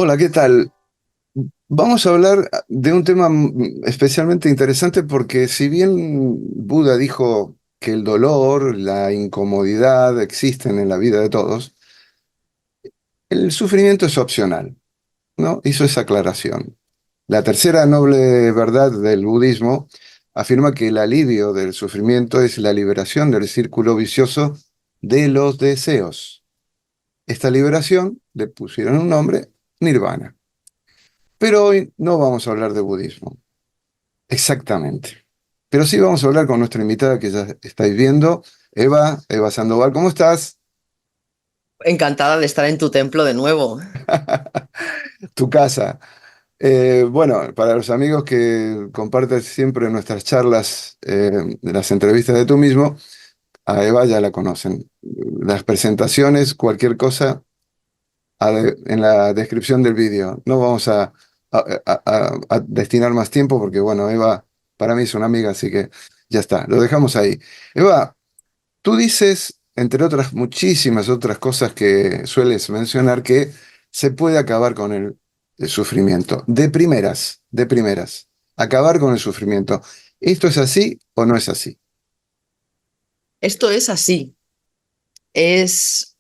Hola, ¿qué tal? Vamos a hablar de un tema especialmente interesante porque si bien Buda dijo que el dolor, la incomodidad existen en la vida de todos, el sufrimiento es opcional, ¿no? Hizo esa aclaración. La tercera noble verdad del budismo afirma que el alivio del sufrimiento es la liberación del círculo vicioso de los deseos. Esta liberación le pusieron un nombre, nirvana. Pero hoy no vamos a hablar de budismo. Exactamente. Pero sí vamos a hablar con nuestra invitada que ya estáis viendo, Eva Sandoval. ¿Cómo estás? Encantada de estar en tu templo de nuevo. Tu casa. Bueno, para los amigos que comparten siempre nuestras charlas, de las entrevistas de tú mismo, a Eva ya la conocen. Las presentaciones, cualquier cosa, en la descripción del vídeo. No vamos a destinar más tiempo porque, bueno, Eva para mí es una amiga, así que ya está, lo dejamos ahí. Eva, tú dices, entre otras muchísimas otras cosas que sueles mencionar, que se puede acabar con el sufrimiento. De primeras, acabar con el sufrimiento. ¿Esto es así o no es así? Esto es así, es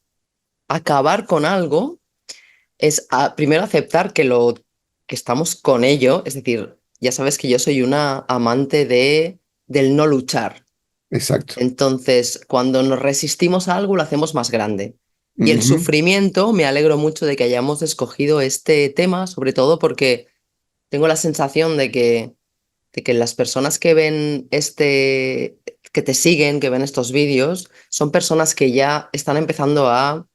acabar con algo, es primero aceptar que estamos con ello, es decir, ya sabes que yo soy una amante del no luchar. Exacto. Entonces, cuando nos resistimos a algo, lo hacemos más grande. Y el Ujú, sufrimiento, me alegro mucho de que hayamos escogido este tema, sobre todo porque tengo la sensación de que las personas que ven que te siguen, que ven estos vídeos, son personas que ya están empezando a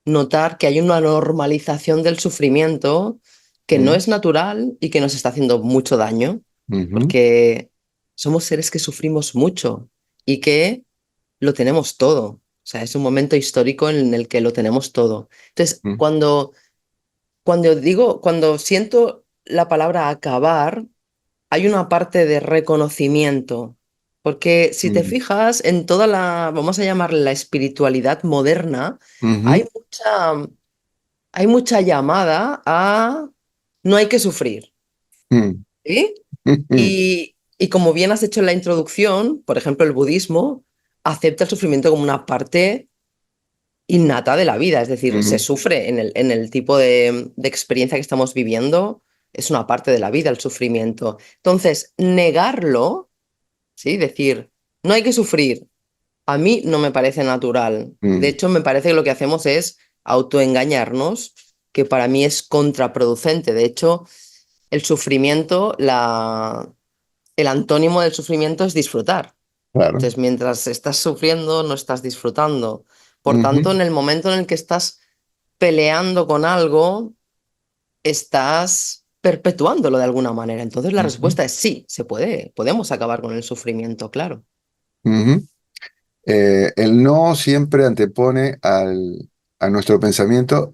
notar que hay una normalización del sufrimiento que no ujú, es natural y que nos está haciendo mucho daño, ujú, porque somos seres que sufrimos mucho y que lo tenemos todo. O sea, es un momento histórico en el que lo tenemos todo. Entonces, ujú, cuando siento la palabra acabar, hay una parte de reconocimiento, porque si te ujú, fijas en toda vamos a llamarla la espiritualidad moderna, ujú, hay mucha llamada a no hay que sufrir, ujú, ¿sí? ujú, Y como bien has hecho en la introducción, por ejemplo, el budismo acepta el sufrimiento como una parte innata de la vida, es decir, se ujú, sufre en el tipo de experiencia que estamos viviendo, es una parte de la vida el sufrimiento. Entonces, negarlo, ¿sí? Decir, no hay que sufrir, a mí no me parece natural. De ujú, hecho, me parece que lo que hacemos es autoengañarnos, que para mí es contraproducente. De hecho, el sufrimiento, el antónimo del sufrimiento es disfrutar. claro. Entonces, mientras estás sufriendo, no estás disfrutando. Por Ujú, tanto, en el momento en el que estás peleando con algo, estás perpetuándolo de alguna manera. Entonces, la ujú, respuesta es sí, se puede, podemos acabar con el sufrimiento, claro. ujú. El no siempre antepone a nuestro pensamiento,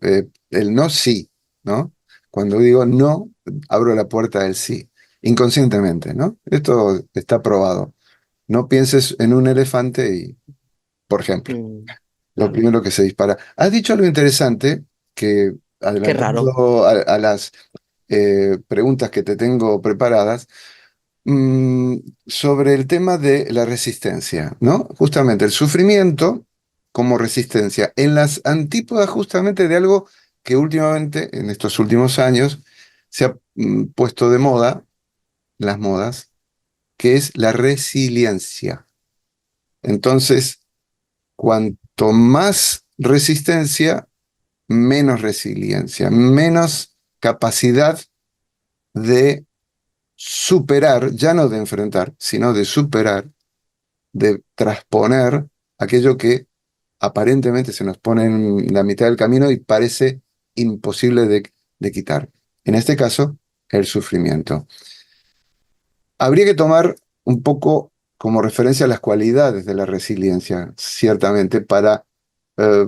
el no sí, ¿no? Cuando digo no, abro la puerta del sí, inconscientemente, ¿no? Esto está probado. No pienses en un elefante y, por ejemplo, lo Claro. primero que se dispara. Has dicho algo interesante que, Qué raro. adelantando a las preguntas que te tengo preparadas, mm, sobre el tema de la resistencia, ¿no? Justamente el sufrimiento como resistencia, en las antípodas justamente de algo que últimamente, en estos últimos años, se ha puesto de moda, las modas, que es la resiliencia. Entonces, cuanto más resistencia, menos resiliencia, menos capacidad de superar, ya no de enfrentar, sino de superar, de trasponer aquello que aparentemente se nos pone en la mitad del camino y parece imposible de quitar. En este caso, el sufrimiento. Habría que tomar un poco como referencia las cualidades de la resiliencia, ciertamente, para eh,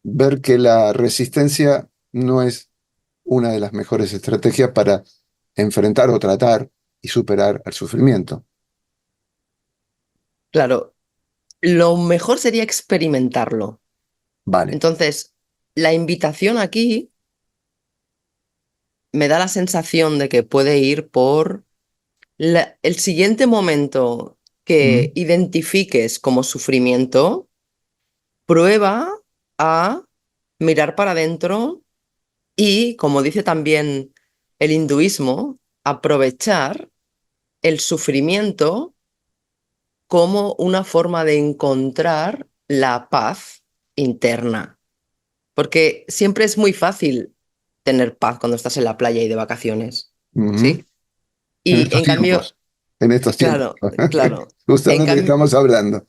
ver que la resistencia no es una de las mejores estrategias para enfrentar o tratar y superar el sufrimiento. Claro, lo mejor sería experimentarlo. Vale. Entonces, la invitación aquí me da la sensación de que puede ir por el siguiente momento que Mm, identifiques como sufrimiento, prueba a mirar para adentro y, como dice también el hinduismo, aprovechar el sufrimiento como una forma de encontrar la paz interna. Porque siempre es muy fácil tener paz cuando estás en la playa y de vacaciones, ujú. ¿sí? En Y estos tiempos, en estos tiempos, claro, claro. En justamente que cambio, estamos hablando.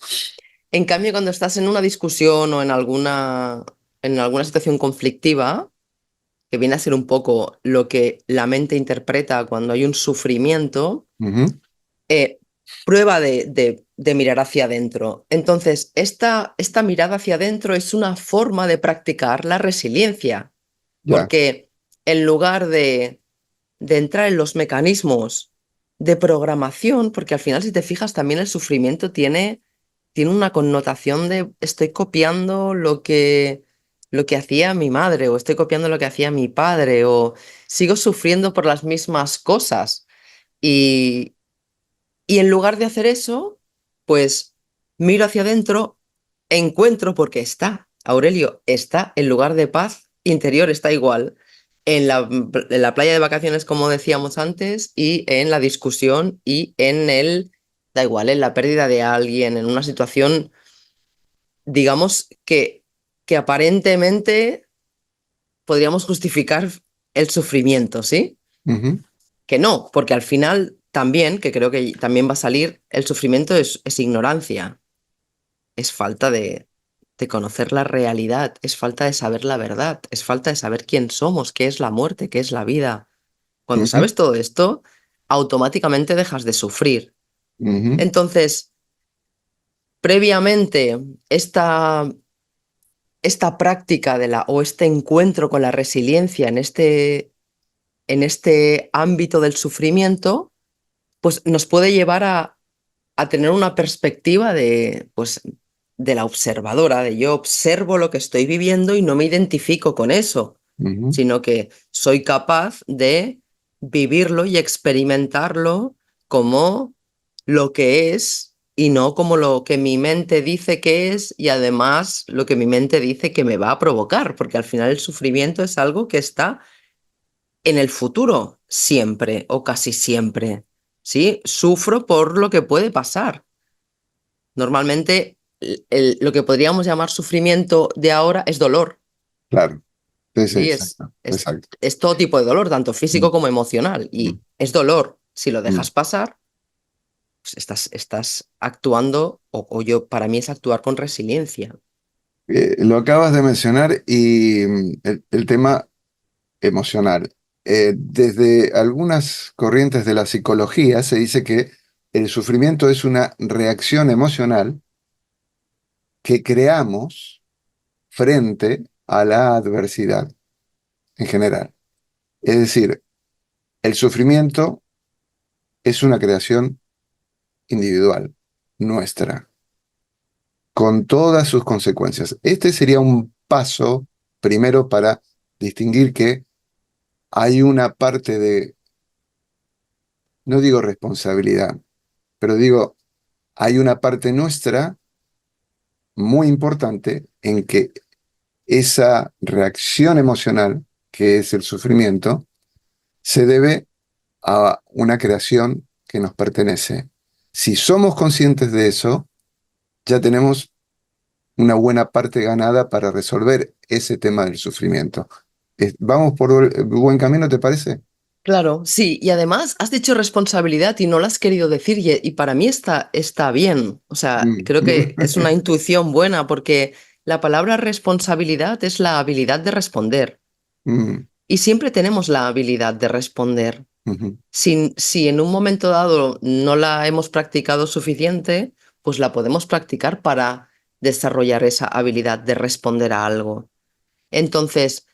en cambio, cuando estás en una discusión o en alguna situación conflictiva, que viene a ser un poco lo que la mente interpreta cuando hay un sufrimiento, Ujú, eh, prueba de mirar hacia adentro. Entonces, esta mirada hacia adentro es una forma de practicar la resiliencia, ya. porque en lugar de entrar en los mecanismos de programación, porque al final, si te fijas, también el sufrimiento tiene una connotación de estoy copiando lo que hacía mi madre, o estoy copiando lo que hacía mi padre, o sigo sufriendo por las mismas cosas. Y, y en lugar de hacer eso, pues miro hacia adentro, encuentro, porque está, Aurelio, está el lugar de paz interior, está igual en la playa de vacaciones, como decíamos antes, y en la discusión y da igual, en la pérdida de alguien, en una situación, digamos, que aparentemente podríamos justificar el sufrimiento, ¿sí? Ujú, Que no, porque al final también, que creo que también va a salir, el sufrimiento es ignorancia, es falta de conocer la realidad, es falta de saber la verdad, es falta de saber quién somos, qué es la muerte, qué es la vida. Cuando ujú, sabes todo esto, automáticamente dejas de sufrir. ujú, Entonces, previamente, esta práctica o este encuentro con la resiliencia en este ámbito del sufrimiento, pues nos puede llevar a tener una perspectiva pues, de la observadora, de yo observo lo que estoy viviendo y no me identifico con eso, ujú, sino que soy capaz de vivirlo y experimentarlo como lo que es y no como lo que mi mente dice que es y además lo que mi mente dice que me va a provocar, porque al final el sufrimiento es algo que está en el futuro siempre o casi siempre. ¿Sí? Sufro por lo que puede pasar. Normalmente lo que podríamos llamar sufrimiento de ahora es dolor, claro. Sí, sí, ¿sí? exacto, exacto. Es todo tipo de dolor, tanto Mm, físico como emocional, mm, y es dolor. Si lo mm. dejas pasar, pues estás actuando, para mí es actuar con resiliencia. Lo acabas de mencionar y el tema emocional. Desde algunas corrientes de la psicología se dice que el sufrimiento es una reacción emocional que creamos frente a la adversidad en general. Es decir, el sufrimiento es una creación individual, nuestra, con todas sus consecuencias. Este sería un paso primero para distinguir que hay una parte de, no digo responsabilidad, pero digo, hay una parte nuestra muy importante en que esa reacción emocional, que es el sufrimiento, se debe a una creación que nos pertenece. Si somos conscientes de eso, ya tenemos una buena parte ganada para resolver ese tema del sufrimiento. ¿Vamos por buen camino, te parece? Claro, sí, y además has dicho responsabilidad y no lo has querido decir y para mí está bien. O sea, Mm. creo que es una intuición buena porque la palabra responsabilidad es la habilidad de responder Mm, y siempre tenemos la habilidad de responder. ujú, Si en un momento dado no la hemos practicado suficiente, pues la podemos practicar para desarrollar esa habilidad de responder a algo. Entonces,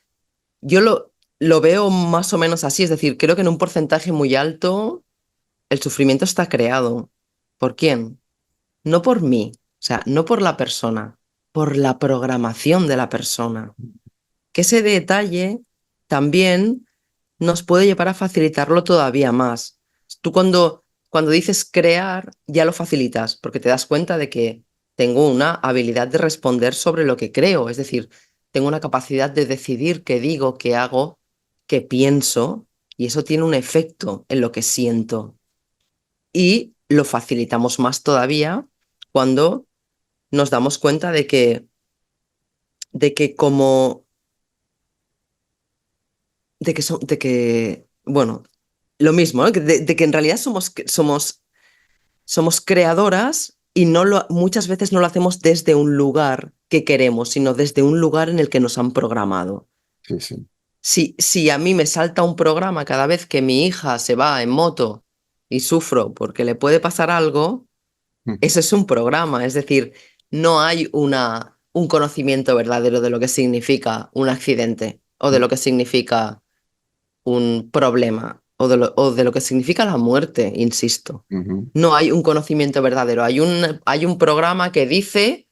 yo lo veo más o menos así, es decir, creo que en un porcentaje muy alto el sufrimiento está creado. ¿Por quién? No por mí, o sea, no por la persona, por la programación de la persona. Que ese detalle también nos puede llevar a facilitarlo todavía más. Tú cuando dices crear, ya lo facilitas, porque te das cuenta de que tengo una habilidad de responder sobre lo que creo, es decir, tengo una capacidad de decidir qué digo, qué hago, qué pienso, y eso tiene un efecto en lo que siento. Y lo facilitamos más todavía cuando nos damos cuenta de que como bueno, lo mismo, ¿no? De que en realidad somos creadoras y muchas veces no lo hacemos desde un lugar que queremos, sino desde un lugar en el que nos han programado. Sí, sí. Si a mí me salta un programa cada vez que mi hija se va en moto y sufro porque le puede pasar algo, Ujú, eso es un programa, es decir, no hay un conocimiento verdadero de lo que significa un accidente o de lo que significa un problema o de lo que significa la muerte, insisto. ujú, No hay un conocimiento verdadero. Hay un programa que dice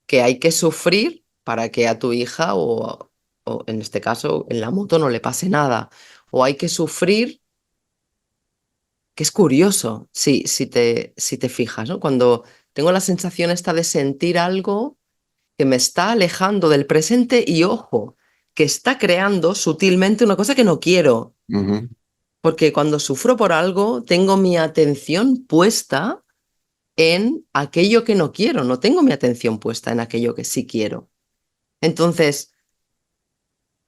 que hay que sufrir para que a tu hija o en este caso en la moto no le pase nada. O hay que sufrir, que es curioso, si te fijas, ¿no? Cuando tengo la sensación esta de sentir algo que me está alejando del presente y ojo, que está creando sutilmente una cosa que no quiero. ujú, Porque cuando sufro por algo, tengo mi atención puesta en aquello que no quiero, no tengo mi atención puesta en aquello que sí quiero. Entonces,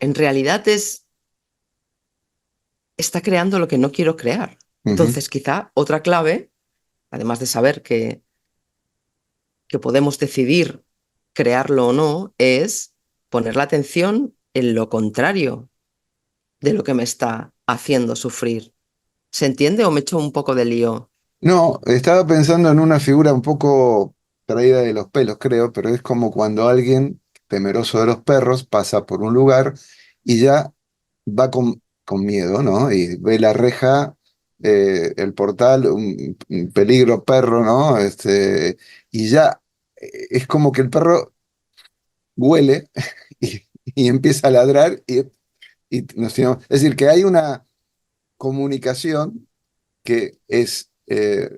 en realidad está creando lo que no quiero crear. ujú. Entonces, quizá otra clave, además de saber que podemos decidir crearlo o no, es poner la atención en lo contrario de lo que me está haciendo sufrir. ¿Se entiende o me echo un poco de lío? No, estaba pensando en una figura un poco traída de los pelos, creo, pero es como cuando alguien temeroso de los perros pasa por un lugar y ya va con miedo, ¿no? Y ve la reja, el portal, un peligro perro, ¿no? Y ya es como que el perro huele y empieza a ladrar es decir, que hay una comunicación que es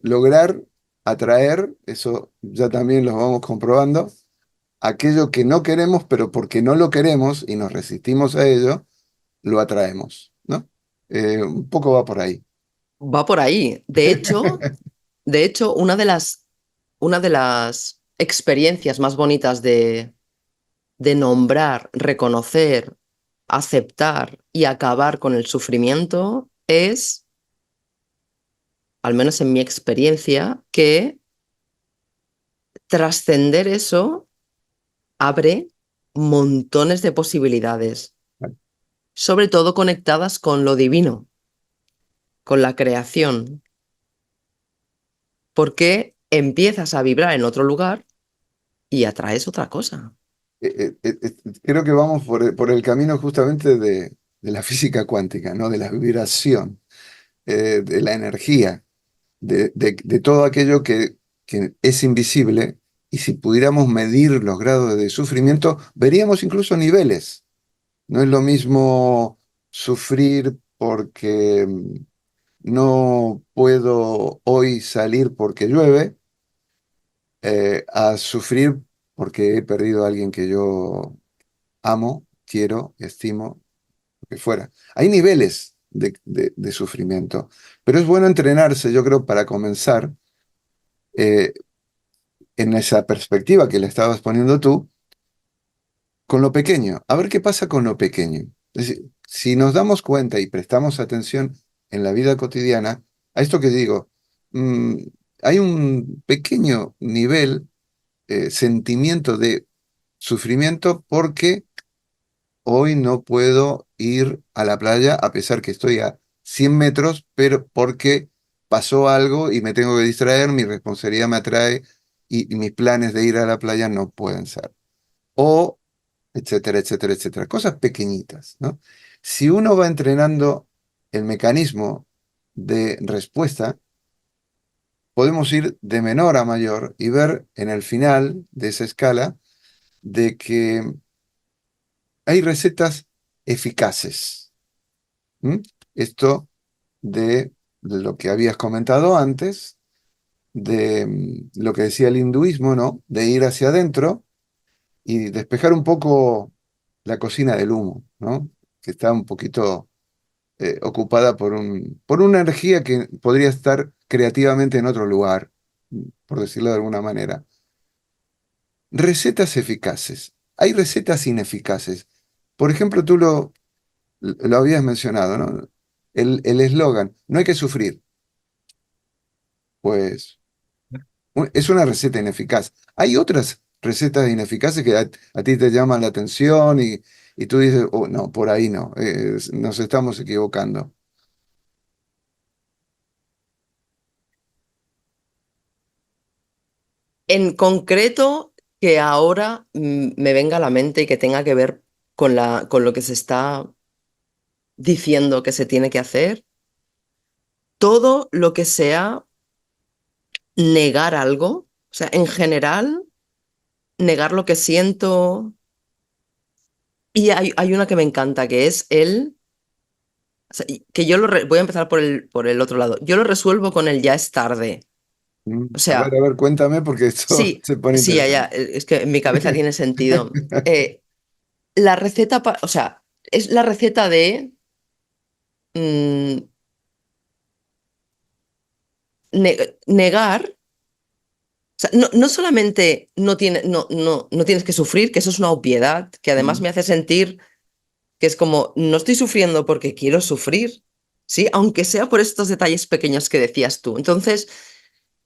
lograr atraer, eso ya también lo vamos comprobando, aquello que no queremos, pero porque no lo queremos y nos resistimos a ello, lo atraemos, ¿no? Un poco va por ahí. Va por ahí. De hecho, una de las experiencias más bonitas de nombrar, reconocer, aceptar y acabar con el sufrimiento es, al menos en mi experiencia, que trascender eso abre montones de posibilidades, sobre todo conectadas con lo divino, con la creación, porque empiezas a vibrar en otro lugar y atraes otra cosa. Creo que vamos por el camino justamente de la física cuántica, ¿no? De la vibración, de la energía. De todo aquello que es invisible, y si pudiéramos medir los grados de sufrimiento, veríamos incluso niveles. No es lo mismo sufrir porque no puedo hoy salir porque llueve, a sufrir porque he perdido a alguien que yo amo, quiero, estimo, lo que fuera. Hay niveles de sufrimiento, pero es bueno entrenarse, yo creo, para comenzar. eh, en esa perspectiva que le estabas poniendo tú, con lo pequeño. A ver qué pasa con lo pequeño. Es decir, si nos damos cuenta y prestamos atención en la vida cotidiana, a esto que digo, mm, hay un pequeño nivel, sentimiento de sufrimiento porque hoy no puedo ir a la playa a pesar que estoy a 100 metros, pero porque pasó algo y me tengo que distraer, mi responsabilidad me atrae y mis planes de ir a la playa no pueden ser. O etcétera, etcétera, etcétera. Cosas pequeñitas, ¿no? Si uno va entrenando el mecanismo de respuesta, podemos ir de menor a mayor y ver en el final de esa escala de que hay recetas eficaces. ¿m? Esto de lo que habías comentado antes, de lo que decía el hinduismo, ¿no? De ir hacia adentro y despejar un poco la cocina del humo, ¿no? Que está un poquito ocupada por una energía que podría estar creativamente en otro lugar, por decirlo de alguna manera. Recetas eficaces. Hay recetas ineficaces. Por ejemplo, lo habías mencionado, ¿no? El eslogan, no hay que sufrir. Pues es una receta ineficaz. Hay otras recetas ineficaces que a ti te llaman la atención y tú dices, oh, no, por ahí no, nos estamos equivocando. En concreto, que ahora me venga a la mente y que tenga que ver con lo que se está diciendo que se tiene que hacer, todo lo que sea negar algo, o sea, en general, negar lo que siento. Y hay una que me encanta, que es o sea, que voy a empezar por el otro lado. Yo lo resuelvo con el ya es tarde. O sea, A ver, cuéntame porque esto sí, se pone sí, ya, interesante. es que en mi cabeza tiene sentido. La receta, o sea, es la receta de mm, negar. O sea, no solamente no tienes que sufrir, que eso es una obviedad, que además Mm, me hace sentir que es como, no estoy sufriendo porque quiero sufrir, ¿sí? Aunque sea por estos detalles pequeños que decías tú. Entonces,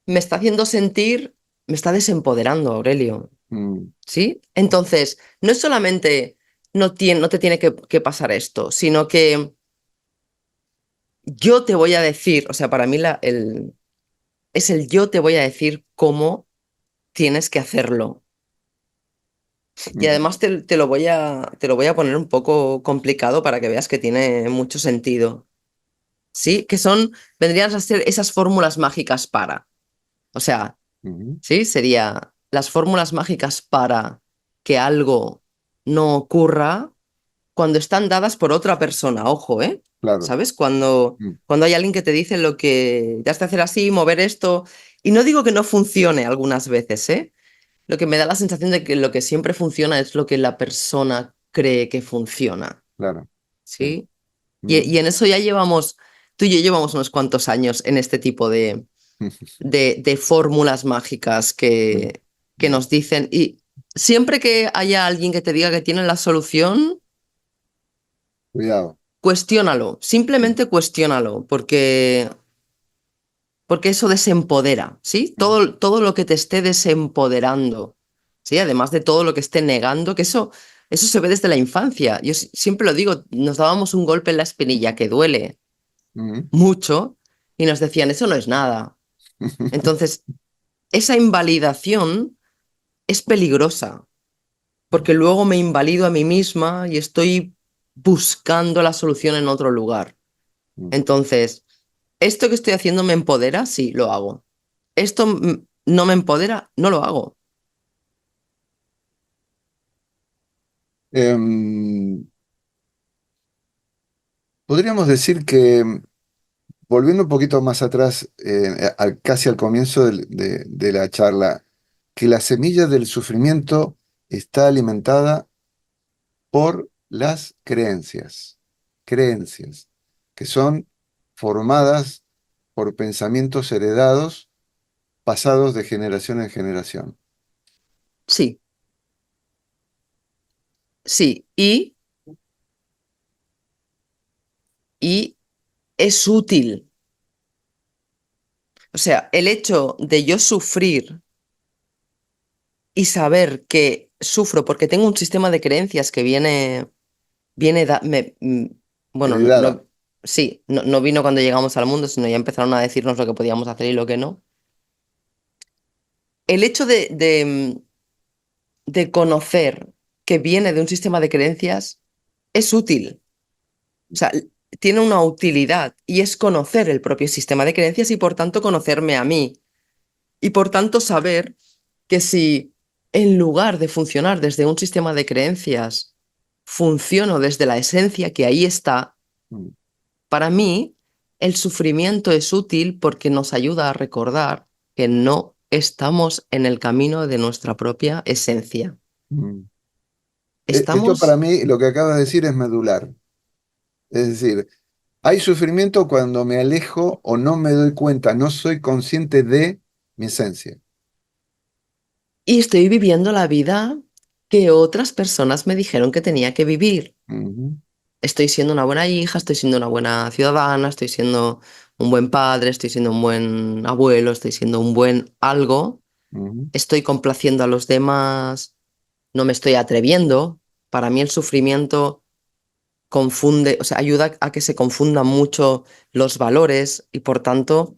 me está haciendo sentir, me está desempoderando, Aurelio, mm, ¿sí? Entonces, no es solamente no te tiene que pasar esto, sino que yo te voy a decir, o sea, para mí es el yo te voy a decir cómo tienes que hacerlo. Y mm, además te lo voy a poner un poco complicado para que veas que tiene mucho sentido. ¿Sí? Vendrían a ser esas fórmulas mágicas para. O sea, mm. ¿sí? Sería las fórmulas mágicas para que algo no ocurra cuando están dadas por otra persona. Ojo, ¿eh? Claro. ¿Sabes? Cuando, Mm, cuando hay alguien que te dice lo que te has de hacer así, mover esto. Y no digo que no funcione algunas veces, ¿eh? Lo que me da la sensación de que lo que siempre funciona es lo que la persona cree que funciona. claro. Sí. ¿Sí? Y, Mm, y en eso ya tú y yo llevamos unos cuantos años en este tipo de fórmulas mágicas mm, que mm. nos dicen. Y siempre que haya alguien que te diga que tiene la solución, Cuidado. cuestiónalo, Mm, simplemente cuestiónalo, porque eso desempodera, ¿sí? mm, Todo lo que te esté desempoderando, ¿sí? Además de todo lo que esté negando, que eso se ve desde la infancia. Yo siempre lo digo, nos dábamos un golpe en la espinilla que duele mm. mucho y nos decían, eso no es nada. Entonces, esa invalidación es peligrosa, porque luego me invalido a mí misma y estoy buscando la solución en otro lugar. Mm. Entonces, ¿esto que estoy haciendo me empodera? Sí, lo hago. ¿Esto no me empodera? No lo hago. Em, Podríamos decir que, volviendo un poquito más atrás, casi al comienzo de la charla, que la semilla del sufrimiento está alimentada por las creencias que son formadas por pensamientos heredados, pasados de generación en generación. Sí, sí. Y es útil. O sea, el hecho de yo sufrir y saber que sufro porque tengo un sistema de creencias que viene, bueno, Heredada. no, sí, no vino cuando llegamos al mundo, sino ya empezaron a decirnos lo que podíamos hacer y lo que no. El hecho de conocer que viene de un sistema de creencias es útil. O sea, tiene una utilidad y es conocer el propio sistema de creencias y por tanto conocerme a mí. Y por tanto saber que si en lugar de funcionar desde un sistema de creencias, funciono desde la esencia que ahí está, Mm. Para mí, el sufrimiento es útil porque nos ayuda a recordar que no estamos en el camino de nuestra propia esencia. Mm. Esto para Estamos, mí, lo que acaba de decir es medular. Es decir, hay sufrimiento cuando me alejo o no me doy cuenta, no soy consciente de mi esencia. y estoy viviendo la vida que otras personas me dijeron que tenía que vivir. Ujú, Estoy siendo una buena hija, estoy siendo una buena ciudadana, estoy siendo un buen padre, estoy siendo un buen abuelo, estoy siendo un buen algo, ujú, estoy complaciendo a los demás, no me estoy atreviendo. Para mí el sufrimiento confunde, o sea, ayuda a que se confundan mucho los valores y por tanto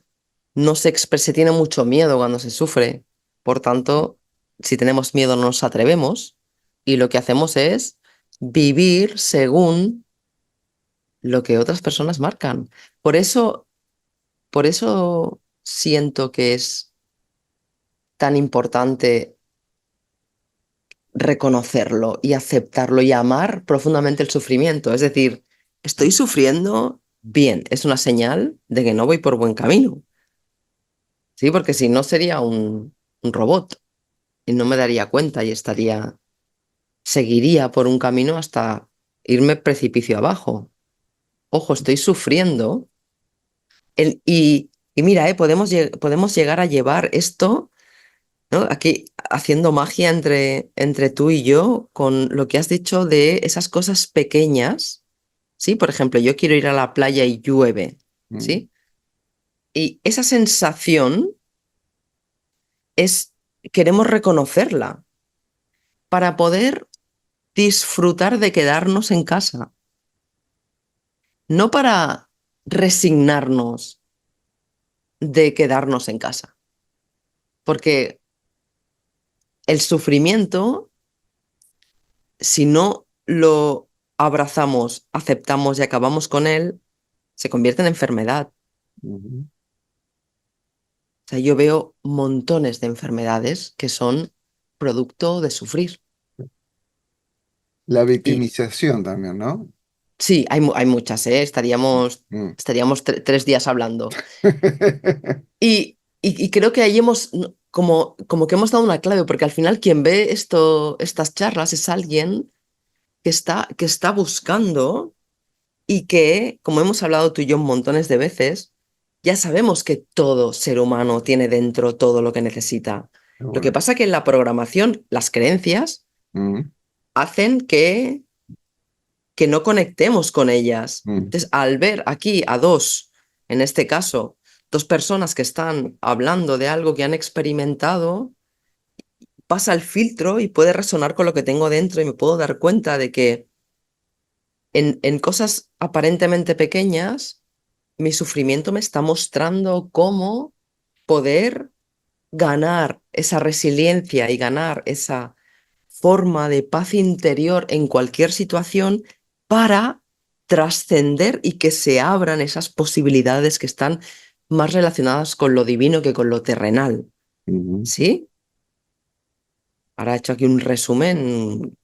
no se tiene mucho miedo cuando se sufre. Por tanto, si tenemos miedo no nos atrevemos y lo que hacemos es vivir según lo que otras personas marcan. Por eso, por eso siento que es tan importante reconocerlo y aceptarlo y amar profundamente el sufrimiento. Es decir, estoy sufriendo bien, es una señal de que no voy por buen camino. Sí, porque si no sería un robot y no me daría cuenta y seguiría por un camino hasta irme precipicio abajo. Ojo, estoy sufriendo. Y mira, podemos llegar a llevar esto, ¿no? Aquí haciendo magia entre tú y yo con lo que has dicho de esas cosas pequeñas, ¿sí? Por ejemplo, yo quiero ir a la playa y llueve, ujú, ¿sí? Y esa sensación es, queremos reconocerla para poder disfrutar de quedarnos en casa, no para resignarnos de quedarnos en casa, porque el sufrimiento, si no lo abrazamos, aceptamos y acabamos con él, se convierte en enfermedad. ujú. O sea, yo veo montones de enfermedades que son producto de sufrir. La Y victimización también, ¿no? sí, hay muchas, ¿eh? Mm. Estaríamos 3 días hablando. Y creo que ahí hemos, como que hemos dado una clave, porque al final quien ve estas charlas es alguien que está buscando y que, como hemos hablado tú y yo montones de veces, ya sabemos que todo ser humano tiene dentro todo lo que necesita. Qué Lo que bueno. pasa que en la programación, las creencias Mm, hacen que no conectemos con ellas. mm, Entonces, al ver aquí a dos, en este caso, dos personas que están hablando de algo que han experimentado, pasa el filtro y puede resonar con lo que tengo dentro y me puedo dar cuenta de que en cosas aparentemente pequeñas, mi sufrimiento me está mostrando cómo poder ganar esa resiliencia y ganar esa forma de paz interior en cualquier situación para trascender y que se abran esas posibilidades que están más relacionadas con lo divino que con lo terrenal. ujú. ¿Sí? Ahora he hecho aquí un resumen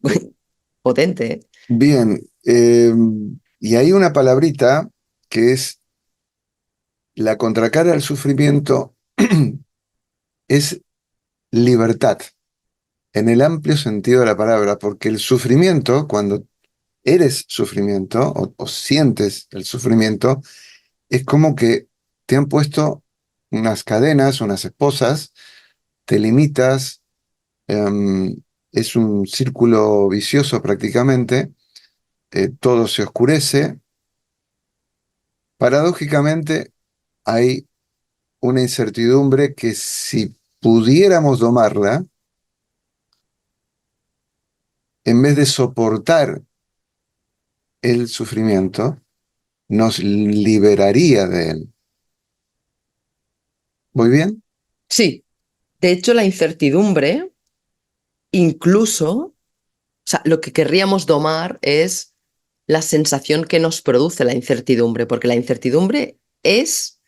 potente. Bien, y hay una palabrita que es la contracara al sufrimiento, es libertad, en el amplio sentido de la palabra, porque el sufrimiento, cuando eres sufrimiento o sientes el sufrimiento, es como que te han puesto unas cadenas, unas esposas, te limitas, es un círculo vicioso prácticamente, todo se oscurece. Paradójicamente, hay una incertidumbre que si pudiéramos domarla, en vez de soportar el sufrimiento, nos liberaría de él. ¿Muy bien? Sí, de hecho la incertidumbre, incluso, o sea, lo que querríamos domar es la sensación que nos produce la incertidumbre, porque la incertidumbre es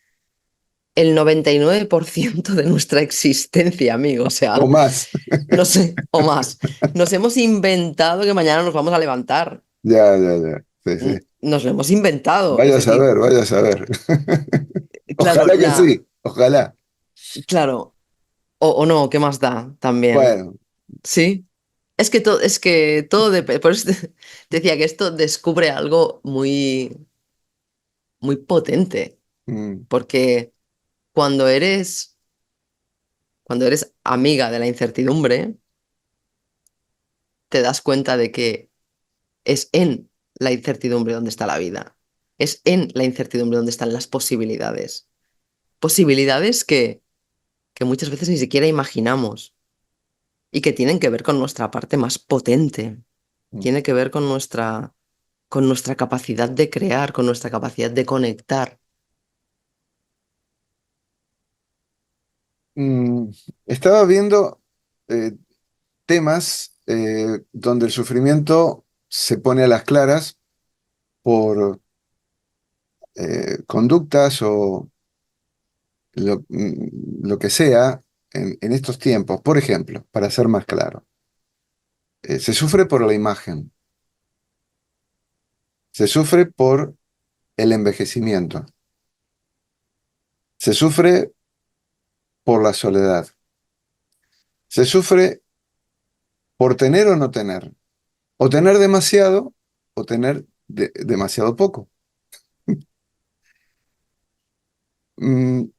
el 99% de nuestra existencia, amigo. O O sea, más. no sé, o más. Nos hemos inventado que mañana nos vamos a levantar. Ya, ya, ya. sí, sí. Nos lo hemos inventado. Es Vaya a decir, saber, vaya a saber. claro, Ojalá que sí, ojalá. claro, o no, ¿qué más da también? Bueno, Sí. Es que todo depende. Por eso te decía que esto descubre algo muy, muy potente. mm, Porque cuando eres, cuando eres amiga de la incertidumbre, te das cuenta de que es en la incertidumbre donde está la vida. Es en la incertidumbre donde están las posibilidades. Posibilidades que muchas veces ni siquiera imaginamos y que tienen que ver con nuestra parte más potente. mm. Tiene que ver con nuestra capacidad de crear, con nuestra capacidad de conectar. Mm, Estaba viendo eh, temas donde el sufrimiento se pone a las claras por conductas o lo que sea en estos tiempos. Por ejemplo, para ser más claro, se sufre por la imagen, se sufre por el envejecimiento, se sufre por la soledad, se sufre por tener o no tener, o tener demasiado o tener demasiado poco. Mm,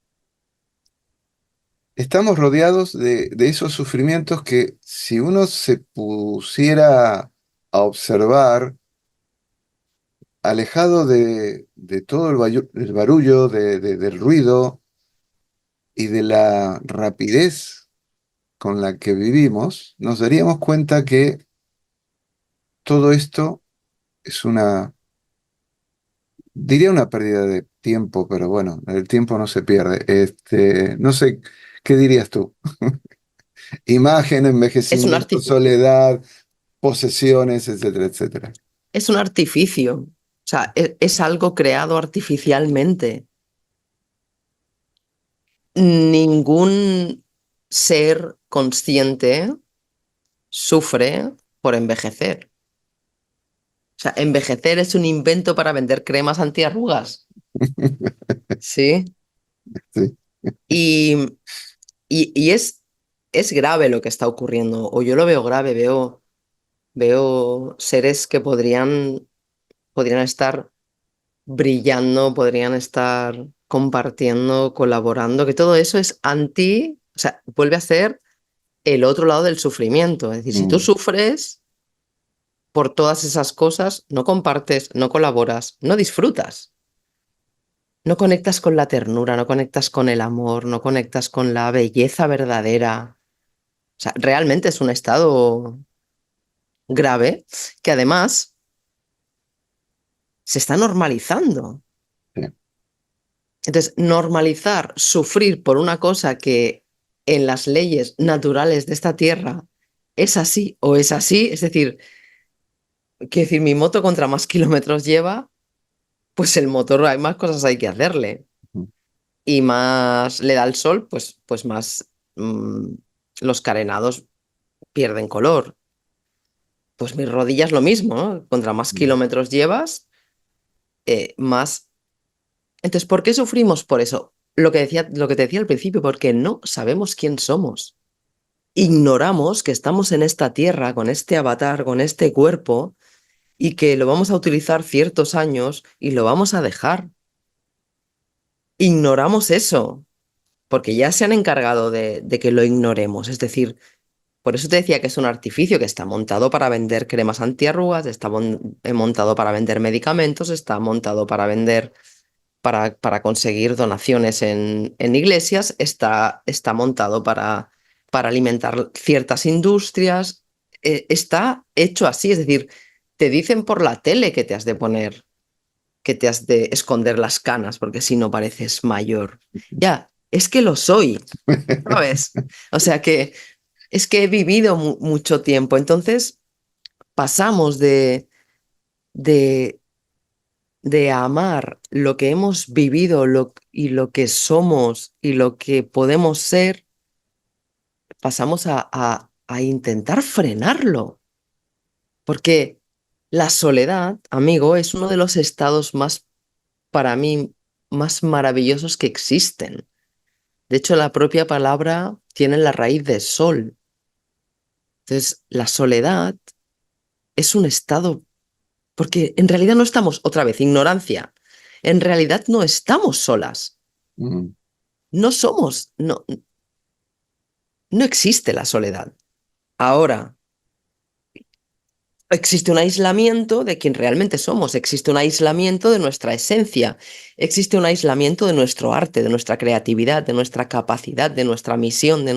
Estamos rodeados de esos sufrimientos que si uno se pusiera a observar, alejado de todo el barullo, del ruido y de la rapidez con la que vivimos, nos daríamos cuenta que todo esto es diría una pérdida de tiempo, pero bueno, el tiempo no se pierde. No sé, ¿qué dirías tú? Imagen, Es un envejecimiento, soledad, posesiones, etcétera, etcétera. es un artificio. O sea, es algo creado artificialmente. Ningún ser consciente sufre por envejecer. O sea, envejecer es un invento para vender cremas antiarrugas. Sí. Sí. Y, y es grave lo que está ocurriendo, o yo lo veo grave, veo seres que podrían estar brillando, podrían estar compartiendo, colaborando, que todo eso es o sea, vuelve a ser el otro lado del sufrimiento. Es decir, si tú Mm, sufres por todas esas cosas, no compartes, no colaboras, no disfrutas. No conectas con la ternura, no conectas con el amor, no conectas con la belleza verdadera. O sea, realmente es un estado grave que además se está normalizando. sí. Entonces, normalizar sufrir por una cosa que en las leyes naturales de esta tierra es así o es así, es decir, quiero decir, mi moto contra más kilómetros lleva, pues el motor hay más cosas hay que hacerle Mm, y más le da el sol, pues más los carenados pierden color. Pues mis rodillas lo mismo, ¿no? Contra más mm, kilómetros llevas, más. Entonces, ¿por qué sufrimos por eso? Lo que te decía al principio, porque no sabemos quién somos. Ignoramos que estamos en esta tierra, con este avatar, con este cuerpo, y que lo vamos a utilizar ciertos años y lo vamos a dejar. Ignoramos eso, porque ya se han encargado de que lo ignoremos. Es decir, por eso te decía que es un artificio que está montado para vender cremas antiarrugas, está montado para vender medicamentos, está montado para vender, para conseguir donaciones en iglesias, está montado para alimentar ciertas industrias, está hecho así, es decir, te dicen por la tele que te has de poner, que te has de esconder las canas, porque si no pareces mayor. Ya, es que lo soy, ¿sabes? O sea que es que he vivido mucho tiempo, entonces pasamos de, de amar lo que hemos vivido y lo que somos y lo que podemos ser, pasamos a intentar frenarlo, porque La soledad, amigo, es uno de los estados más, para mí, más maravillosos que existen. De hecho, la propia palabra tiene la raíz de sol. Entonces, la soledad es un estado, porque en realidad no estamos, otra vez, ignorancia. En realidad no estamos solas. Mm, No somos, no, no existe la soledad. Ahora, existe un aislamiento de quien realmente somos, existe un aislamiento de nuestra esencia, existe un aislamiento de nuestro arte, de nuestra creatividad, de nuestra capacidad, de nuestra misión, de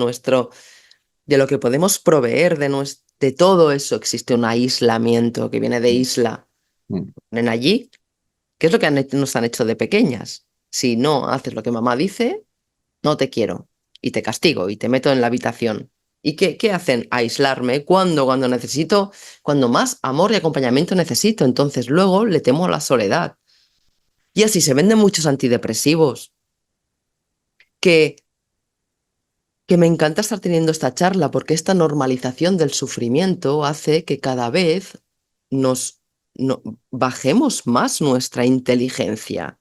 lo que podemos proveer, de todo eso existe un aislamiento que viene de mm, isla. mm, Ponen allí, ¿qué es lo que nos han hecho de pequeñas? Si no haces lo que mamá dice, no te quiero y te castigo y te meto en la habitación. ¿Y qué hacen? Aislarme cuando necesito, cuando más amor y acompañamiento necesito. Entonces luego le temo a la soledad. Y así se venden muchos antidepresivos, que, que me encanta estar teniendo esta charla porque esta normalización del sufrimiento hace que cada vez nos no- bajemos más nuestra inteligencia.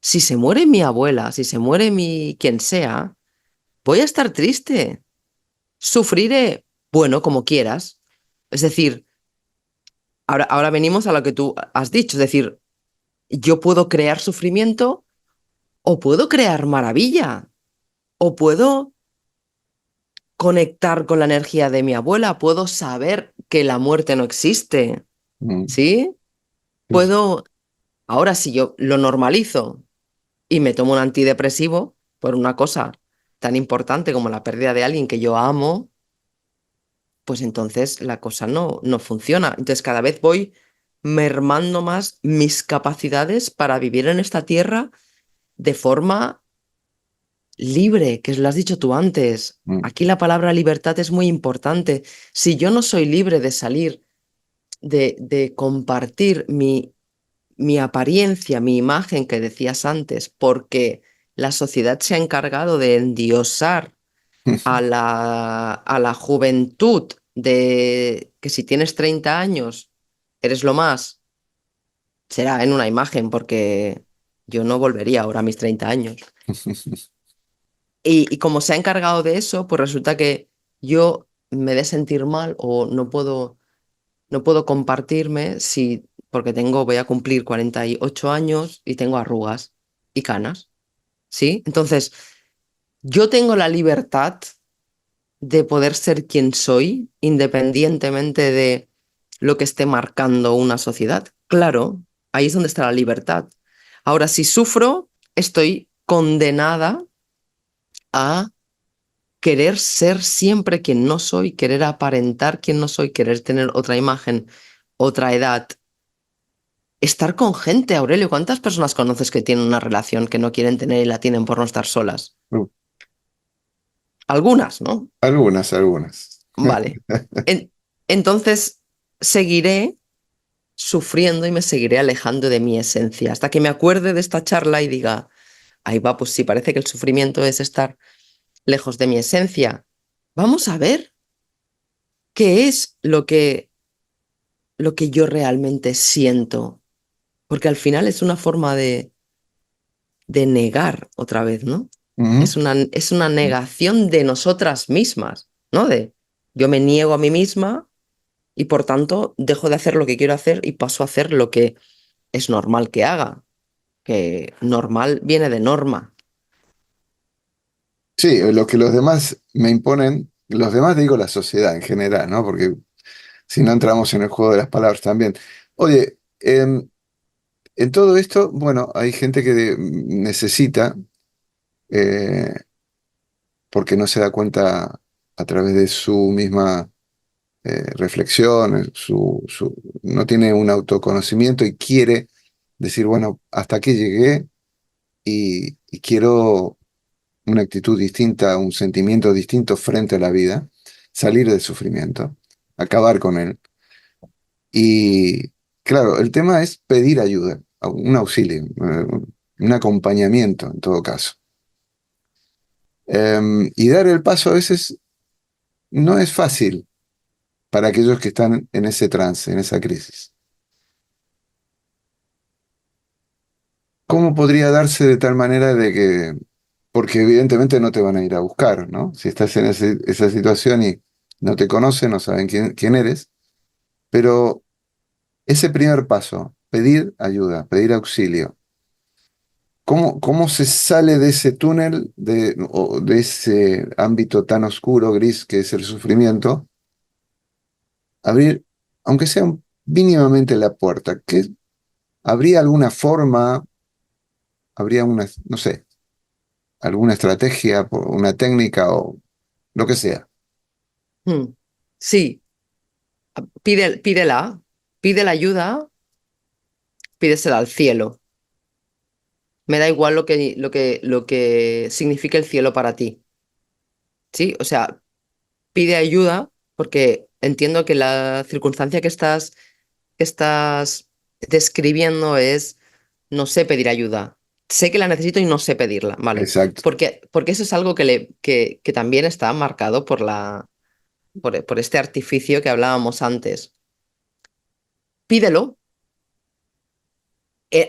Si se muere mi abuela, si se muere mi quien sea, voy a estar triste. Sufriré, bueno, como quieras. Es decir, ahora venimos a lo que tú has dicho, es decir, yo puedo crear sufrimiento o puedo crear maravilla, o puedo conectar con la energía de mi abuela, puedo saber que la muerte no existe, mm. ¿sí? Sí, sí. Puedo, ahora si yo lo normalizo y me tomo un antidepresivo por una cosa tan importante como la pérdida de alguien que yo amo, pues entonces la cosa no funciona. Entonces cada vez voy mermando más mis capacidades para vivir en esta tierra de forma libre, que lo has dicho tú antes. Mm, Aquí la palabra libertad es muy importante. Si yo no soy libre de salir, de compartir mi apariencia, mi imagen que decías antes, porque la sociedad se ha encargado de endiosar a la juventud de que si tienes 30 años eres lo más, será en una imagen, porque yo no volvería ahora a mis 30 años. Y como se ha encargado de eso, pues resulta que yo me de sentir mal o no puedo compartirme si, porque voy a cumplir 48 años y tengo arrugas y canas, ¿sí? Entonces, yo tengo la libertad de poder ser quien soy, independientemente de lo que esté marcando una sociedad. Claro, ahí es donde está la libertad. Ahora, si sufro, estoy condenada a querer ser siempre quien no soy, querer aparentar quien no soy, querer tener otra imagen, otra edad. Estar con gente, Aurelio, ¿cuántas personas conoces que tienen una relación que no quieren tener y la tienen por no estar solas? Uh, Algunas, ¿no? algunas, algunas. Vale. En- entonces, seguiré sufriendo y me seguiré alejando de mi esencia hasta que me acuerde de esta charla y diga, ahí va, pues sí, parece que el sufrimiento es estar lejos de mi esencia. Vamos a ver qué es lo que yo realmente siento, porque al final es una forma de negar otra vez, ¿no? Ujú. Es una negación de nosotras mismas, ¿no? De yo me niego a mí misma y por tanto dejo de hacer lo que quiero hacer y paso a hacer lo que es normal que haga, que normal viene de norma. Sí, lo que los demás me imponen, los demás digo la sociedad en general, ¿no? Porque si no entramos en el juego de las palabras también. Oye, en todo esto, bueno, hay gente que necesita, eh, porque no se da cuenta a través de su misma reflexión, no tiene un autoconocimiento y quiere decir, bueno, hasta aquí llegué y quiero una actitud distinta, un sentimiento distinto frente a la vida, salir del sufrimiento, acabar con él. Y claro, el tema es pedir ayuda, un auxilio, un acompañamiento en todo caso. Y dar el paso a veces no es fácil, para aquellos que están en ese trance, en esa crisis. ¿Cómo podría darse de tal manera de que, porque evidentemente no te van a ir a buscar, ¿no? Si estás en esa situación y no te conocen, no saben quién eres, pero ese primer paso, pedir ayuda, pedir auxilio, ¿cómo se sale de ese túnel, o de ese ámbito tan oscuro, gris que es el sufrimiento? Abrir, aunque sea mínimamente la puerta, ¿habría alguna forma, habría una, no sé, alguna estrategia, una técnica o lo que sea? Mm. Sí, pídela, pide la ayuda, pídesela al cielo. Me da igual lo que signifique el cielo para ti. ¿Sí? O sea, pide ayuda porque entiendo que la circunstancia que estás describiendo es no sé pedir ayuda. Sé que la necesito y no sé pedirla, ¿vale? Exacto. Porque eso es algo que también está marcado por este artificio que hablábamos antes. Pídelo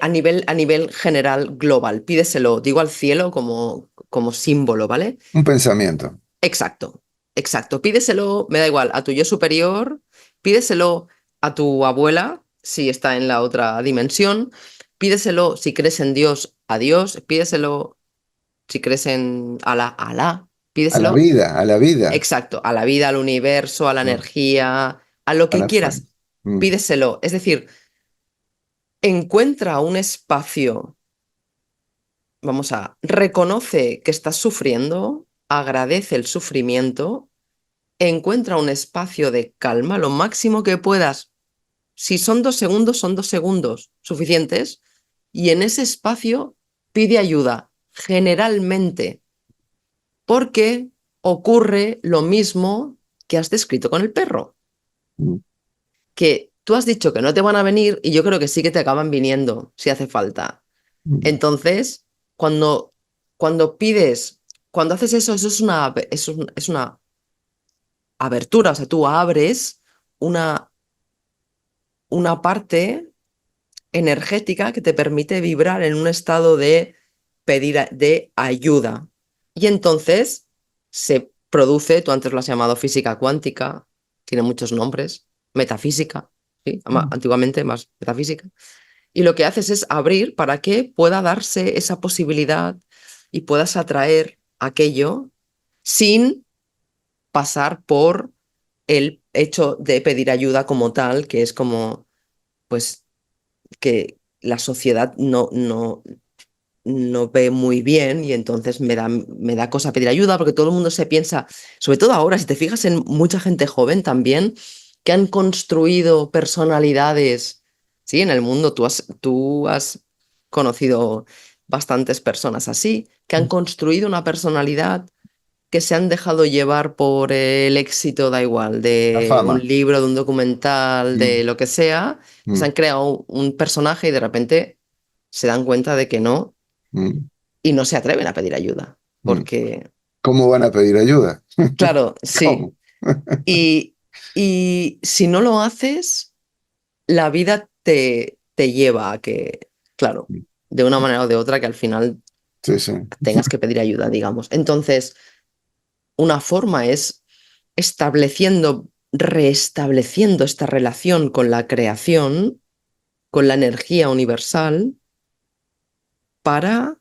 a nivel general, global. Pídeselo, digo al cielo como símbolo, ¿vale? Un pensamiento. Exacto, exacto. Pídeselo, me da igual, a tu yo superior, pídeselo a tu abuela, si está en la otra dimensión, pídeselo si crees en Dios, a Dios, pídeselo si crees en Alá, A la pídeselo, vida, a la vida, exacto, a la vida, al universo, a la mm, energía, a lo a que la fe. quieras, Mm, pídeselo. Es decir, encuentra un espacio, reconoce que estás sufriendo, agradece el sufrimiento, encuentra un espacio de calma lo máximo que puedas. Si son 2 segundos, son 2 segundos suficientes. Y en ese espacio pide ayuda, generalmente, porque ocurre lo mismo que has descrito con el perro, mm, que tú has dicho que no te van a venir y yo creo que sí que te acaban viniendo si hace falta. mm, Entonces, cuando, cuando pides, cuando haces eso, eso es una abertura, o sea, tú abres una una parte energética que te permite vibrar en un estado de de ayuda. Y entonces se produce, tú antes lo has llamado física cuántica, tiene muchos nombres, metafísica, ¿sí? mm, Antiguamente más metafísica. Y lo que haces es abrir para que pueda darse esa posibilidad y puedas atraer aquello sin pasar por el hecho de pedir ayuda como tal, que es como, pues, que la sociedad no ve muy bien y entonces me da cosa pedir ayuda porque todo el mundo se piensa, sobre todo ahora, si te fijas en mucha gente joven también, que han construido personalidades, sí, en el mundo tú has conocido bastantes personas así, que han mm. construido una personalidad que se han dejado llevar por el éxito, da igual, La de un fama. libro, de un documental, de Mm, lo que sea, se mm, han creado un personaje y de repente se dan cuenta de que no mm, y no se atreven a pedir ayuda. mm. Porque, ¿Cómo van a pedir ayuda? claro, sí. ¿Cómo? Y si no lo haces, la vida te lleva a que, claro, Mm, de una manera o de otra, que al final sí, sí. tengas que pedir ayuda, digamos. Entonces, una forma es restableciendo esta relación con la creación, con la energía universal, para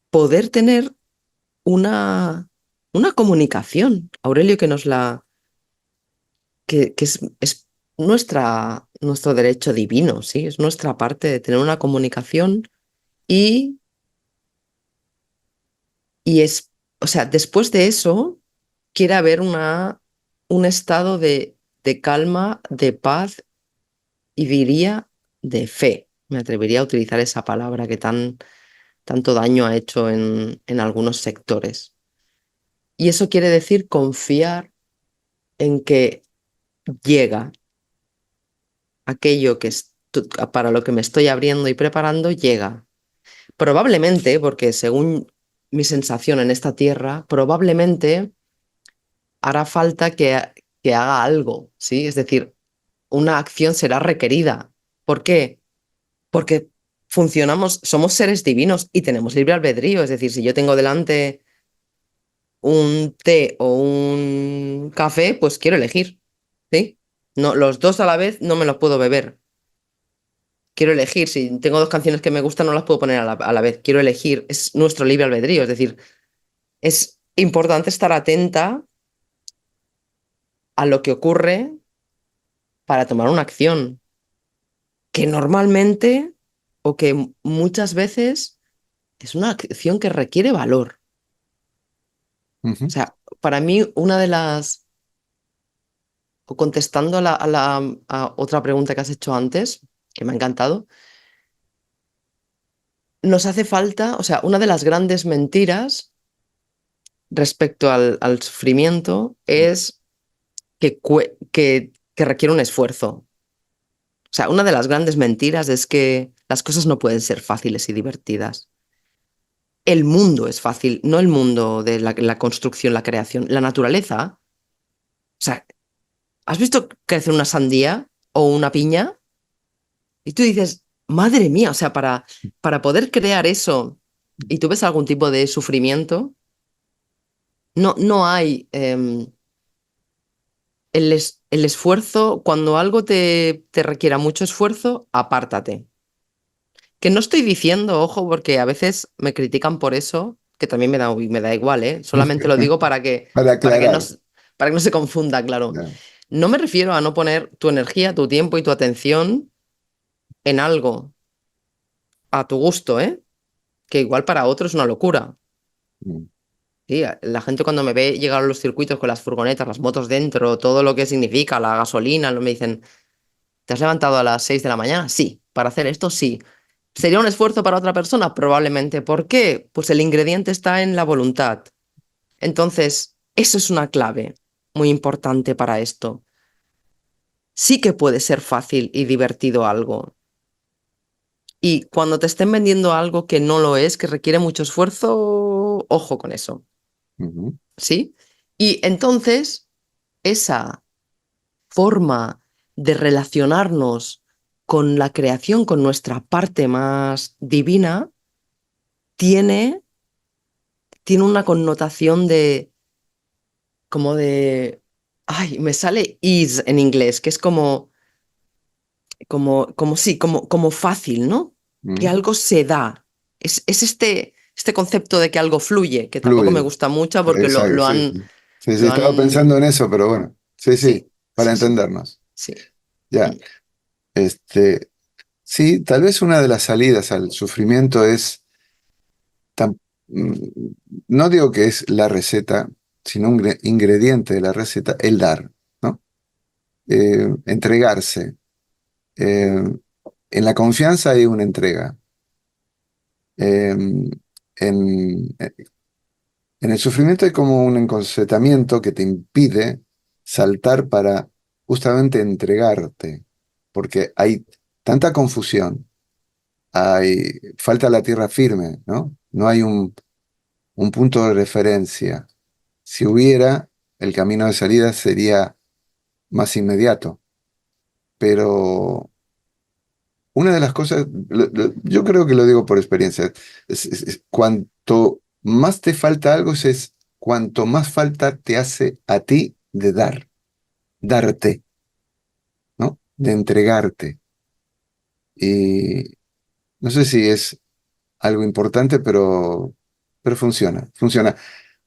poder tener una comunicación. Aurelio, que es nuestro derecho divino, ¿sí? Es nuestra parte de tener una comunicación y, o sea, después de eso, quiere haber un estado de calma, de paz y diría de fe. Me atrevería a utilizar esa palabra que tanto daño ha hecho en algunos sectores. Y eso quiere decir confiar en que llega aquello para lo que me estoy abriendo y preparando, llega. Probablemente, porque según mi sensación en esta tierra, probablemente hará falta que haga algo, ¿sí? Es decir, una acción será requerida. ¿Por qué? Porque funcionamos, somos seres divinos y tenemos libre albedrío. Es decir, si yo tengo delante un té o un café, pues quiero elegir, ¿sí? No, los dos a la vez no me los puedo beber. Quiero elegir, si tengo dos canciones que me gustan, no las puedo poner a la vez. Quiero elegir, es nuestro libre albedrío. Es decir, es importante estar atenta a lo que ocurre para tomar una acción, que normalmente o que muchas veces es una acción que requiere valor. O Ujú, sea, para mí una de las, o contestando a otra pregunta que has hecho antes, que me ha encantado, nos hace falta, o sea, una de las grandes mentiras respecto al sufrimiento es que requiere un esfuerzo. O sea, una de las grandes mentiras es que las cosas no pueden ser fáciles y divertidas. El mundo es fácil, no el mundo de la construcción, la creación. La naturaleza, o sea, ¿has visto crecer una sandía o una piña? Y tú dices, madre mía, o sea, para poder crear eso y tú ves algún tipo de sufrimiento, no hay el esfuerzo, cuando algo te requiera mucho esfuerzo, apártate. Que no estoy diciendo, ojo, porque a veces me critican por eso, que también me da igual, ¿eh? Solamente lo digo para para que no, aclarar. para que no se confunda, claro. Ya. No me refiero a no poner tu energía, tu tiempo y tu atención en algo a tu gusto, ¿eh? Que igual para otros es una locura. Mm, Sí, la gente cuando me ve llegar a los circuitos con las furgonetas, las motos dentro, todo lo que significa, la gasolina, me dicen, ¿te has levantado a las 6 de la mañana? Sí. ¿Para hacer esto? Sí. ¿Sería un esfuerzo para otra persona? Probablemente. ¿Por qué? Pues el ingrediente está en la voluntad. Entonces, eso es una clave muy importante para esto. Sí que puede ser fácil y divertido algo. Y cuando te estén vendiendo algo que no lo es, que requiere mucho esfuerzo, ojo con eso, ujú, ¿sí? Y entonces, esa forma de relacionarnos con la creación, con nuestra parte más divina, tiene, tiene una connotación de, como de, ay, me sale ease en inglés, que es como sí, como fácil, ¿no? Que mm. algo se da. Es este concepto de que algo fluye, que tampoco me Fluye. gusta mucho porque Exacto, sí, sí. Sí, sí, lo estaba han, pensando en eso, pero bueno. Sí, sí, sí, para sí, sí, entendernos. sí. Ya. Mm. Este, sí, tal vez una de las salidas al sufrimiento es, tam- mm, no digo que es la receta, sino un ingrediente de la receta, el dar, ¿no? Entregarse. Eh, en la confianza hay una entrega. Eh, en, en el sufrimiento hay como un encorsetamiento que te impide saltar para justamente entregarte, porque hay tanta confusión, falta la tierra firme, ¿no? No hay un punto de referencia. Si hubiera, el camino de salida sería más inmediato, pero una de las cosas, yo creo que lo digo por experiencia, cuanto más te falta algo, es cuanto más falta te hace a ti de darte, ¿no? De entregarte. Y no sé si es algo importante, pero funciona, funciona.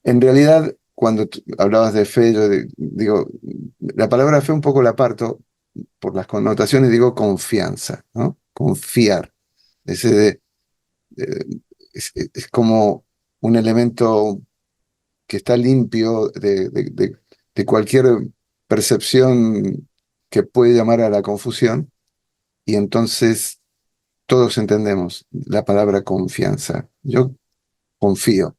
En realidad, cuando hablabas de fe, digo, la palabra fe un poco la aparto por las connotaciones, digo confianza, ¿no? Confiar. Ese eh, es como un elemento que está limpio de cualquier percepción que puede llamar a la confusión, y entonces todos entendemos la palabra confianza. Yo confío.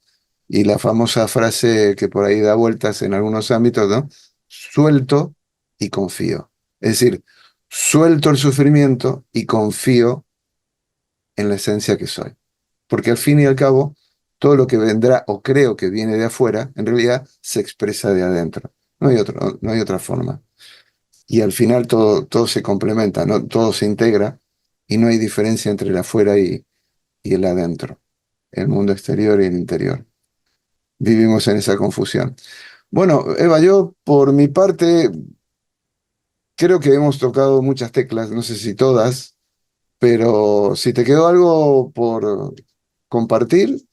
Y la famosa frase que por ahí da vueltas en algunos ámbitos, ¿no? Suelto y confío. Es decir, suelto el sufrimiento y confío en la esencia que soy. Porque al fin y al cabo, todo lo que vendrá o creo que viene de afuera, en realidad se expresa de adentro. no hay otra forma. Y al final todo se complementa, ¿no? Todo se integra y no hay diferencia entre el afuera y el adentro, el mundo exterior y el interior. Vivimos en esa confusión. Bueno, Eva, yo por mi parte creo que hemos tocado muchas teclas, no sé si todas, pero si te quedó algo por compartir,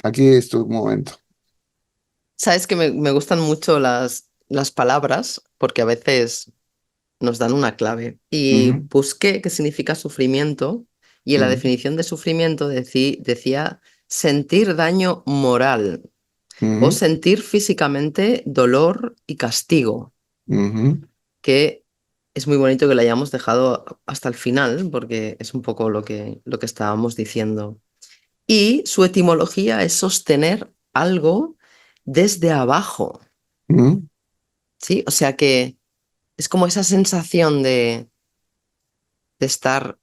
aquí es tu momento. Sabes que me gustan mucho las palabras porque a veces nos dan una clave. Y Ujú, busqué qué significa sufrimiento y en la ujú, definición de sufrimiento decía sentir daño moral o ujú, sentir físicamente dolor y castigo, ujú, que es muy bonito que lo hayamos dejado hasta el final porque es un poco lo que estábamos diciendo. Y su etimología es sostener algo desde abajo, ujú, ¿sí? O sea que es como esa sensación de estar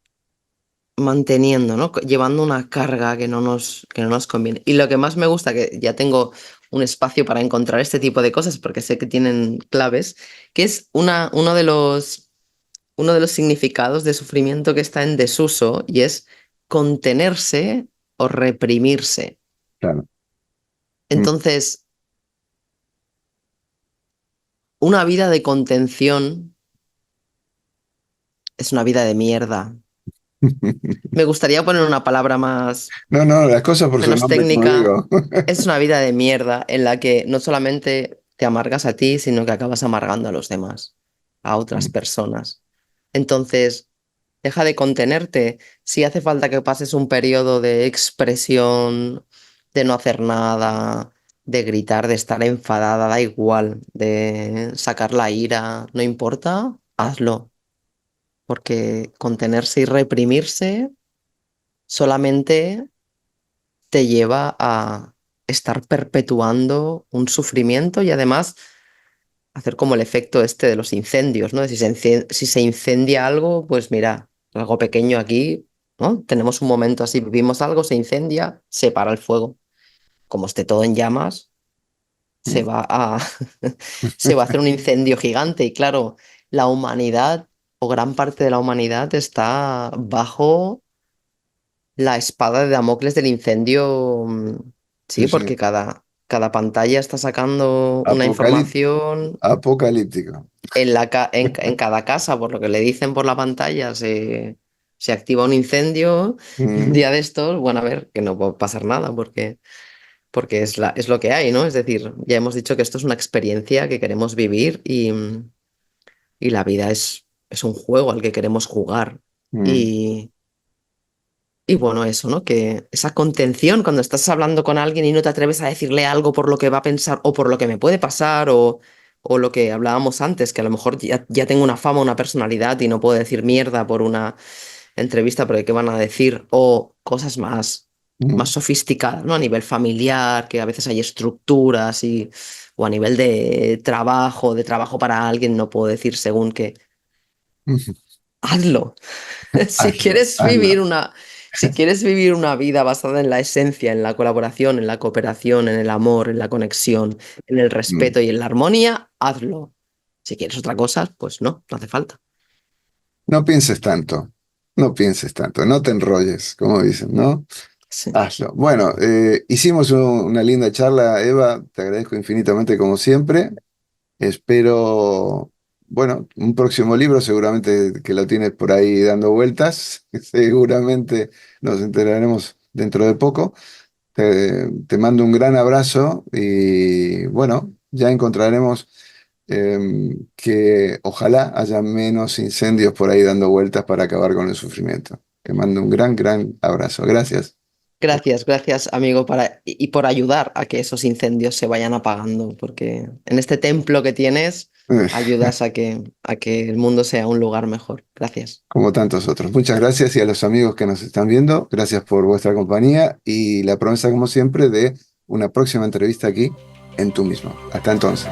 manteniendo, ¿no? Llevando una carga que no nos conviene. Y lo que más me gusta, que ya tengo un espacio para encontrar este tipo de cosas, porque sé que tienen claves, que es uno de los significados de sufrimiento que está en desuso y es contenerse o reprimirse. claro. Mm. Entonces, una vida de contención es una vida de mierda. Me gustaría poner una palabra más No, no, las cosas por su menos nombre, como técnica, digo. es una vida de mierda en la que no solamente te amargas a ti, sino que acabas amargando a los demás, a otras personas. Entonces, deja de contenerte. Si hace falta que pases un periodo de expresión, de no hacer nada, de gritar, de estar enfadada, da igual, de sacar la ira, no importa, hazlo, porque contenerse y reprimirse solamente te lleva a estar perpetuando un sufrimiento y además hacer como el efecto este de los incendios, ¿no? Si se incendia algo, pues mira, algo pequeño aquí, ¿no? Tenemos un momento así, vivimos algo, se incendia, se para el fuego. Como esté todo en llamas, se va a, se va a hacer un incendio gigante y claro, la humanidad o gran parte de la humanidad está bajo la espada de Damocles del incendio, Sí, sí, sí. porque cada pantalla está sacando una Apocalí- información Apocalíptico. en cada casa, por lo que le dicen por la pantalla, se activa un incendio y un Mm, día de estos, bueno, a ver, que no puede pasar nada porque es lo que hay, ¿no? Es decir, ya hemos dicho que esto es una experiencia que queremos vivir y la vida es un juego al que queremos jugar. mm, Y bueno, eso, ¿no? Que esa contención cuando estás hablando con alguien y no te atreves a decirle algo por lo que va a pensar o por lo que me puede pasar o lo que hablábamos antes, que a lo mejor ya tengo una fama, una personalidad y no puedo decir mierda por una entrevista porque qué van a decir o cosas más mm, sofisticadas, ¿no? A nivel familiar, que a veces hay estructuras o a nivel de trabajo para alguien, no puedo decir según qué. mm. Hazlo. Si Hazlo, quieres vivir hazlo. una, si quieres vivir una vida basada en la esencia, en la colaboración, en la cooperación, en el amor, en la conexión, en el Mm. respeto y en la armonía, hazlo. Si quieres otra cosa, pues no hace falta. No pienses tanto, no pienses tanto, no te enrolles, como dicen, ¿no? Sí. Hazlo. Bueno, hicimos una linda charla, Eva, te agradezco infinitamente como siempre. Espero, bueno, un próximo libro, seguramente que lo tienes por ahí dando vueltas, seguramente nos enteraremos dentro de poco. Te mando un gran abrazo y bueno, ya encontraremos que ojalá haya menos incendios por ahí dando vueltas para acabar con el sufrimiento. Te mando un gran, gran abrazo. Gracias. Gracias, gracias, amigo, y por ayudar a que esos incendios se vayan apagando, porque en este templo que tienes ayudas a que el mundo sea un lugar mejor. Gracias. Como tantos otros. Muchas gracias y a los amigos que nos están viendo, gracias por vuestra compañía y la promesa, como siempre, de una próxima entrevista aquí en Tú mismo. Hasta entonces.